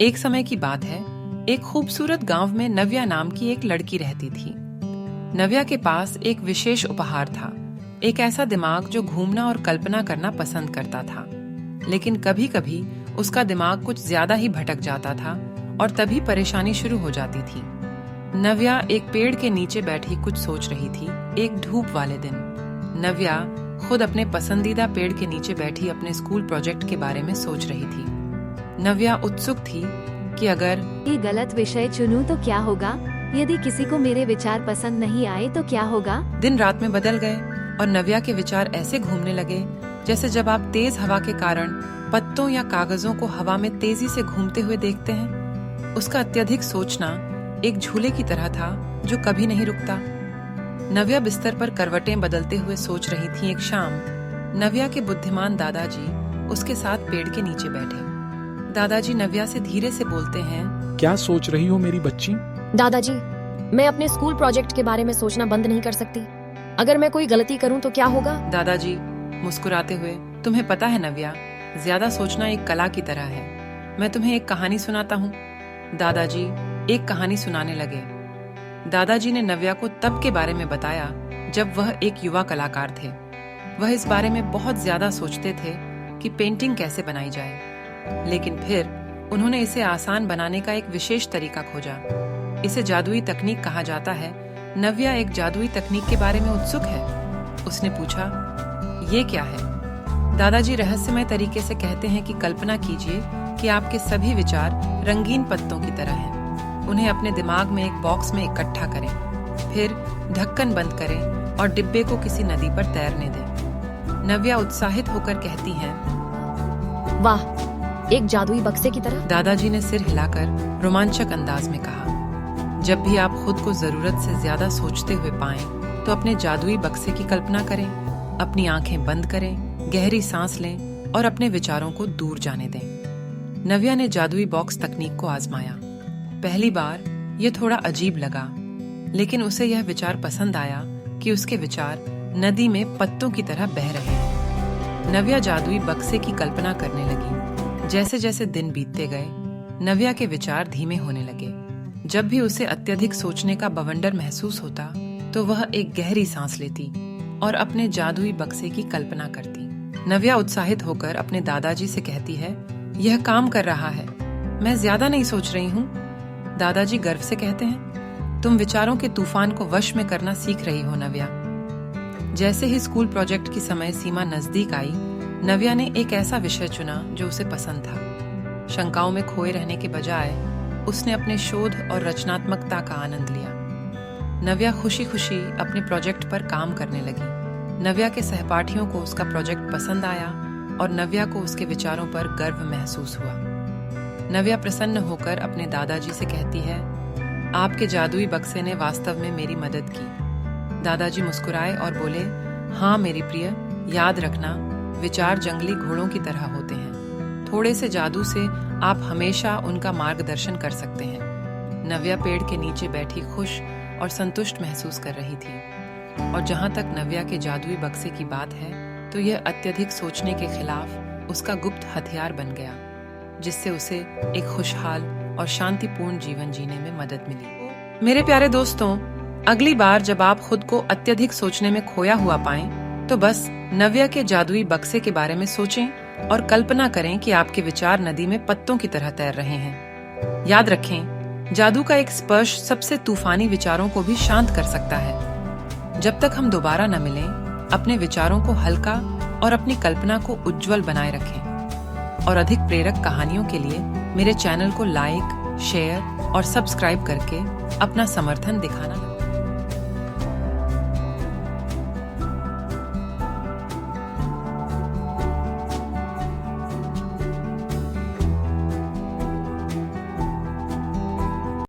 एक समय की बात है, एक खूबसूरत गांव में नव्या नाम की एक लड़की रहती थी। नव्या के पास एक विशेष उपहार था, एक ऐसा दिमाग जो घूमना और कल्पना करना पसंद करता था। लेकिन कभी कभी उसका दिमाग कुछ ज्यादा ही भटक जाता था और तभी परेशानी शुरू हो जाती थी। नव्या एक पेड़ के नीचे बैठी कुछ सोच रही थी। एक धूप वाले दिन नव्या खुद अपने पसंदीदा पेड़ के नीचे बैठी अपने स्कूल प्रोजेक्ट के बारे में सोच रही थी। नव्या उत्सुक थी कि अगर ये गलत विषय चुनूं तो क्या होगा, यदि किसी को मेरे विचार पसंद नहीं आए तो क्या होगा। दिन रात में बदल गए और नव्या के विचार ऐसे घूमने लगे जैसे जब आप तेज हवा के कारण पत्तों या कागजों को हवा में तेजी से घूमते हुए देखते हैं। उसका अत्यधिक सोचना एक झूले की तरह था जो कभी नहीं रुकता। नव्या बिस्तर पर करवटें बदलते हुए सोच रही थी। एक शाम नव्या के बुद्धिमान दादाजी उसके साथ पेड़ के नीचे बैठे। दादाजी नव्या से धीरे से बोलते हैं, क्या सोच रही हो मेरी बच्ची? दादाजी, मैं अपने स्कूल प्रोजेक्ट के बारे में सोचना बंद नहीं कर सकती। अगर मैं कोई गलती करूं तो क्या होगा? दादाजी मुस्कुराते हुए, तुम्हें पता है नव्या, ज्यादा सोचना एक कला की तरह है। मैं तुम्हें एक कहानी सुनाता हूँ। दादाजी एक कहानी सुनाने लगे। दादाजी ने नव्या को तब के बारे में बताया जब वह एक युवा कलाकार थे। वह इस बारे में बहुत ज्यादा सोचते थे कि पेंटिंग कैसे बनाई जाए, लेकिन फिर उन्होंने इसे आसान बनाने का एक विशेष तरीका खोजा। इसे जादुई तकनीक कहा जाता है। नव्या एक जादुई तकनीक के बारे में उत्सुक है। उसने पूछा, ये क्या है? दादाजी रहस्यमय तरीके से कहते हैं कि कल्पना कीजिए कि आपके सभी विचार रंगीन पत्तों की तरह हैं। उन्हें अपने दिमाग में एक बॉक्स में इकट्ठा करें, फिर ढक्कन बंद करें और डिब्बे को किसी नदी पर तैरने दें। नव्या उत्साहित होकर कहती हैं, वाह, एक जादुई बक्से की तरह। दादाजी ने सिर हिलाकर रोमांचक अंदाज में कहा, जब भी आप खुद को जरूरत से ज्यादा सोचते हुए पाएं, तो अपने जादुई बक्से की कल्पना करें। अपनी आंखें बंद करें, गहरी सांस लें और अपने विचारों को दूर जाने दें। नव्या ने जादुई बॉक्स तकनीक को आजमाया। पहली बार यह थोड़ा अजीब लगा, लेकिन उसे यह विचार पसंद आया कि उसके विचार नदी में पत्तों की तरह बह रहे हैं। नव्या जादुई बक्से की कल्पना करने लगी। जैसे जैसे दिन बीतते गए, नव्या के विचार धीमे होने लगे। जब भी उसे अत्यधिक सोचने का बवंडर महसूस होता, तो वह एक गहरी सांस लेती और अपने जादुई बक्से की कल्पना करती। नव्या उत्साहित होकर अपने दादाजी से कहती है, यह काम कर रहा है, मैं ज्यादा नहीं सोच रही हूँ। दादाजी गर्व से कहते हैं, तुम विचारों के तूफान को वश में करना सीख रही हो नव्या। जैसे ही स्कूल प्रोजेक्ट की समय सीमा नजदीक आई, नव्या ने एक ऐसा विषय चुना जो उसे पसंद था। शंकाओं में खोए रहने के बजाय उसने अपने शोध और रचनात्मकता का आनंद लिया। नव्या खुशी खुशी अपने प्रोजेक्ट पर काम करने लगी। नव्या के सहपाठियों को उसका प्रोजेक्ट पसंद आया और नव्या को उसके विचारों पर गर्व महसूस हुआ। नव्या प्रसन्न होकर अपने दादाजी से कहती है, आपके जादुई बक्से ने वास्तव में मेरी मदद की। दादाजी मुस्कुराए और बोले, हाँ मेरी प्रिय, याद रखना, विचार जंगली घोड़ों की तरह होते हैं। थोड़े से जादू से आप हमेशा उनका मार्गदर्शन कर सकते हैं। नव्या पेड़ के नीचे बैठी खुश और संतुष्ट महसूस कर रही थी। और जहां तक नव्या के जादुई बक्से की बात है, तो यह अत्यधिक सोचने के खिलाफ उसका गुप्त हथियार बन गया, जिससे उसे एक खुशहाल और शांतिपूर्ण जीवन जीने में मदद मिली। मेरे प्यारे दोस्तों, अगली बार जब आप खुद को अत्यधिक सोचने में खोया हुआ पाएं, तो बस नव्या के जादुई बक्से के बारे में सोचें और कल्पना करें कि आपके विचार नदी में पत्तों की तरह तैर रहे हैं। याद रखें, जादू का एक स्पर्श सबसे तूफानी विचारों को भी शांत कर सकता है। जब तक हम दोबारा न मिलें, अपने विचारों को हल्का और अपनी कल्पना को उज्जवल बनाए रखें। और अधिक प्रेरक कहानियों के लिए मेरे चैनल को लाइक, शेयर और सब्सक्राइब करके अपना समर्थन दिखाना